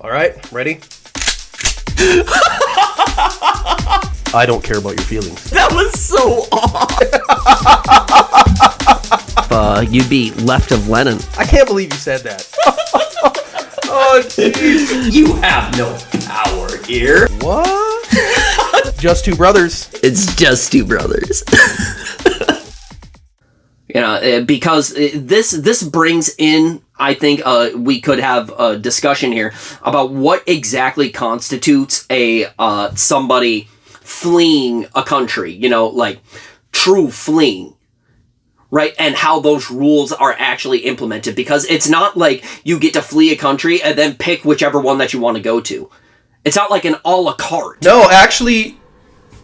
All right, ready? I don't care about your feelings. That was so odd. You'd be left of Lenin. I can't believe you said that. Oh, jeez. You have no power here. What? Just two brothers. It's just two brothers. Because this brings in, I think, we could have a discussion here about what exactly constitutes a somebody fleeing a country, like true fleeing, right? And how those rules are actually implemented, because it's not like you get to flee a country and then pick whichever one that you want to go to. It's not like an a la carte. No, actually,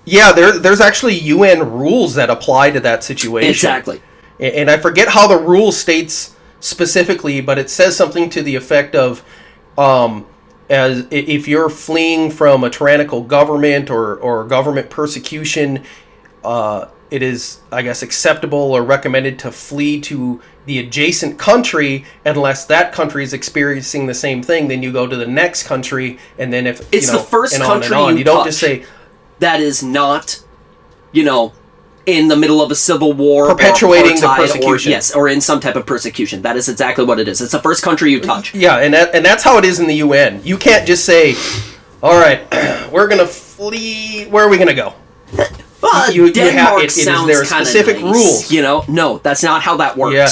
yeah, there's actually UN rules that apply to that situation. Exactly. And I forget how the rule states specifically, but it says something to the effect of, as if you're fleeing from a tyrannical government or government persecution, it is, I guess, acceptable or recommended to flee to the adjacent country unless that country is experiencing the same thing. Then you go to the next country, and then if it's the first country you don't just say that is not, in the middle of a civil war, perpetuating the persecution, or in some type of persecution. That is exactly what it is. It's the first country you touch. Yeah, and that's how it is in the UN. You can't just say, "All right, we're gonna flee. Where are we gonna go?" Denmark sounds there are specific nice, rules. No, that's not how that works. Yeah.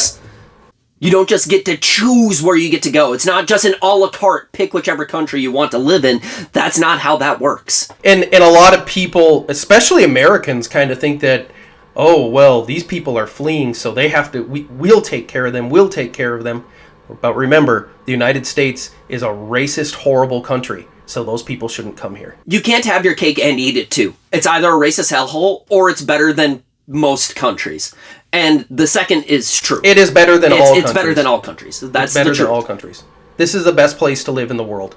You don't just get to choose where you get to go. It's not just an a la carte, pick whichever country you want to live in. That's not how that works. And a lot of people, especially Americans, kind of think that, oh, well, these people are fleeing, so they have to, we'll take care of them, we'll take care of them. But remember, the United States is a racist, horrible country, so those people shouldn't come here. You can't have your cake and eat it too. It's either a racist hellhole, or it's better than most countries. And the second is true. It is better than all countries. It's better than all countries. That's better than all countries. This is the best place to live in the world.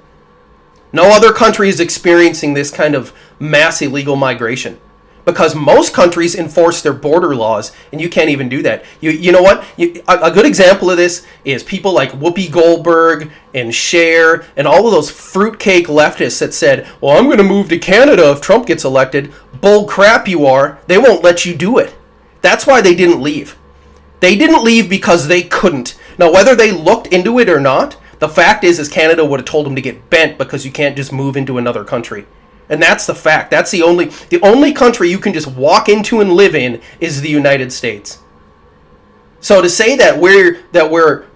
No other country is experiencing this kind of mass illegal migration, because most countries enforce their border laws, and you can't even do that. You know what? A good example of this is people like Whoopi Goldberg and Cher and all of those fruitcake leftists that said, well, I'm going to move to Canada if Trump gets elected. Bull crap you are. They won't let you do it. That's why they didn't leave. They didn't leave because they couldn't. Now, whether they looked into it or not, the fact is Canada would have told them to get bent, because you can't just move into another country. And that's the fact. That's the only country you can just walk into and live in is the United States. So to say that we're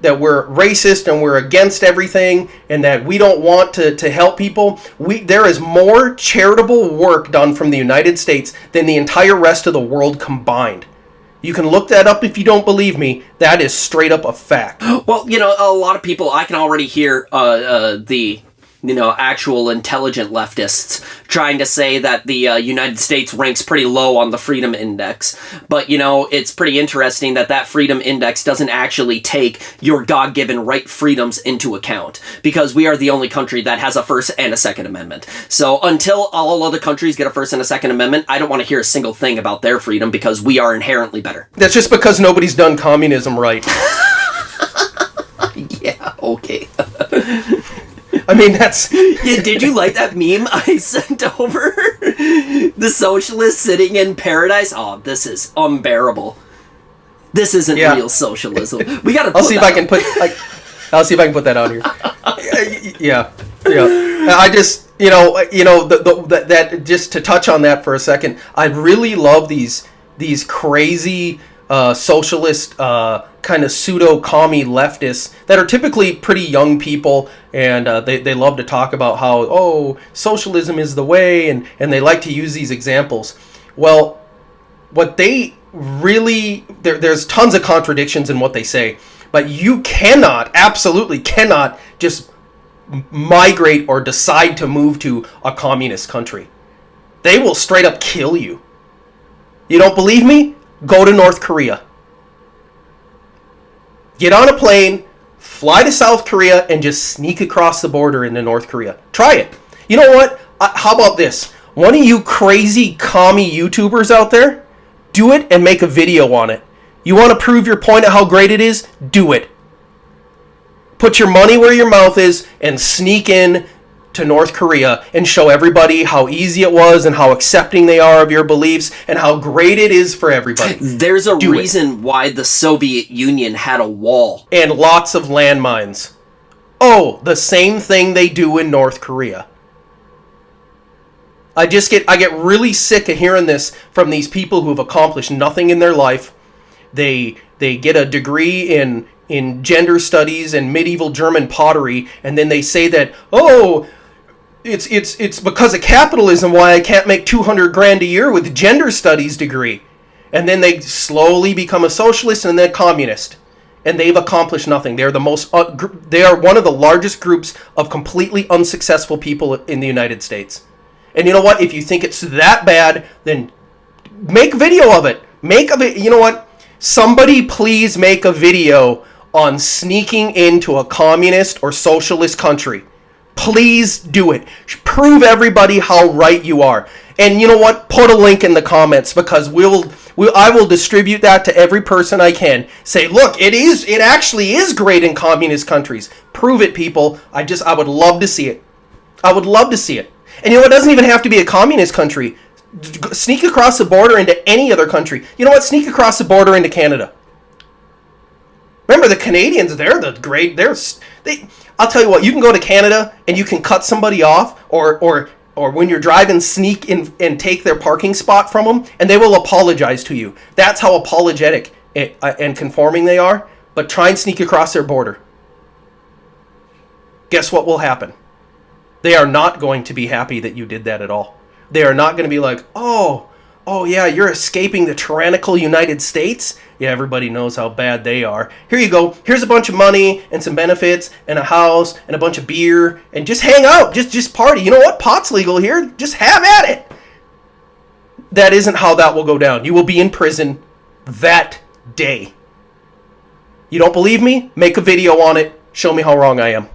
racist and we're against everything and that we don't want to help people, there is more charitable work done from the United States than the entire rest of the world combined. You can look that up if you don't believe me. That is straight up a fact. Well, a lot of people, I can already hear the actual intelligent leftists trying to say that the United States ranks pretty low on the Freedom Index. But, it's pretty interesting that Freedom Index doesn't actually take your God-given right freedoms into account, because we are the only country that has a First and a Second Amendment. So until all other countries get a First and a Second Amendment, I don't want to hear a single thing about their freedom, because we are inherently better. That's just because nobody's done communism right. Yeah, okay. I mean, that's... Yeah, did you like that meme I sent over? The socialist sitting in paradise? Oh, this is unbearable. This isn't real socialism. We gotta I'll see if I can put that on here. Yeah. I just, that just to touch on that for a second, I really love these crazy socialist kind of pseudo-commie leftists that are typically pretty young people, and they love to talk about how, socialism is the way, and they like to use these examples. Well, what they really, there's tons of contradictions in what they say, but you absolutely cannot just migrate or decide to move to a communist country. They will straight up kill you. You don't believe me? Go to North Korea. Get on a plane, fly to South Korea, and just sneak across the border into North Korea. Try it. You know what? How about this? One of you crazy commie YouTubers out there, do it and make a video on it. You want to prove your point of how great it is? Do it. Put your money where your mouth is and sneak in to North Korea and show everybody how easy it was and how accepting they are of your beliefs and how great it is for everybody. There's a reason why the Soviet Union had a wall. And lots of landmines. Oh, the same thing they do in North Korea. I get really sick of hearing this from these people who have accomplished nothing in their life. They get a degree in gender studies and medieval German pottery, and then they say that, oh, it's because of capitalism why I can't make $200,000 a year with a gender studies degree. And then they slowly become a socialist and then communist. And they've accomplished nothing. They are they are one of the largest groups of completely unsuccessful people in the United States. And you know what? If you think it's that bad, then make video of it. You know what? Somebody please make a video on sneaking into a communist or socialist country. Please do it. Prove everybody how right you are. And you know what? Put a link in the comments, because I will distribute that to every person I can. Say, look, it actually is great in communist countries. Prove it, people. I would love to see it. I would love to see it. And you know, it doesn't even have to be a communist country. Sneak across the border into any other country. You know what? Sneak across the border into Canada. Remember, the Canadians, I'll tell you what, you can go to Canada and you can cut somebody off, or when you're driving, sneak in and take their parking spot from them, and they will apologize to you. That's how apologetic and conforming they are. But try and sneak across their border. Guess what will happen? They are not going to be happy that you did that at all. They are not going to be like, oh yeah, you're escaping the tyrannical United States? Yeah, everybody knows how bad they are. Here you go. Here's a bunch of money and some benefits and a house and a bunch of beer, and just hang out. Just party. You know what? Pot's legal here. Just have at it. That isn't how that will go down. You will be in prison that day. You don't believe me? Make a video on it. Show me how wrong I am.